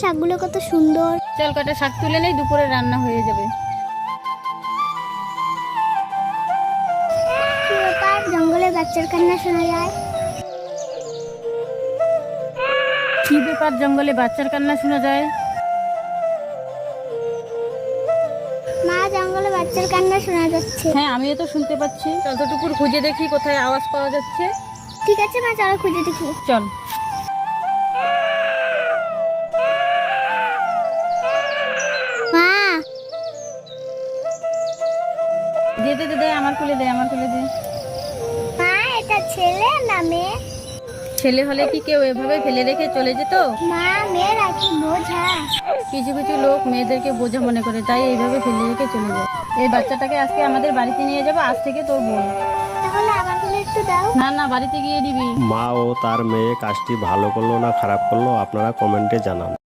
শাকগুলো কত সুন্দর। চল কটা শাক তুলে নেই, দুপুরে রান্না হয়ে যাবে। কি ব্যাপার, জঙ্গলে বাচ্চার কান্না শোনা যায়? কি ব্যাপার, জঙ্গলে বাচ্চার কান্না শোনা যায়? মা, জঙ্গলে বাচ্চার কান্না শোনা যাচ্ছে। হ্যাঁ, আমিও তো শুনতে পাচ্ছি। যতটুকু খুঁজে দেখি কোথায় আওয়াজ পাওয়া যাচ্ছে। ঠিক আছে মা, চলো খুঁজে দেখি। চল। মা, দে দে দে দে, আমার কোলে দে, আমার কোলে দে। মা, এটা ছেলে না মেয়ে? ছেলে হলে কি কেউ এভাবে ফেলে রেখে চলে যেত? মা, মেয়েরা কি বোঝা? কিছু কিছু লোক মেয়েদেরকে বোঝা মনে করে, তাই এইভাবে ফেলে রেখে চলে যায়। এই বাচ্চাটাকে আজকে আমাদের বাড়িতে নিয়ে যাবো, আজ থেকে তোর বোন। তাহলে আমার কোলে একটু দাও। না না, বাড়িতে গিয়ে দিবি। মা ও তার মেয়ে কাজটি ভালো করলো না খারাপ করলো আপনারা কমেন্টে জানান।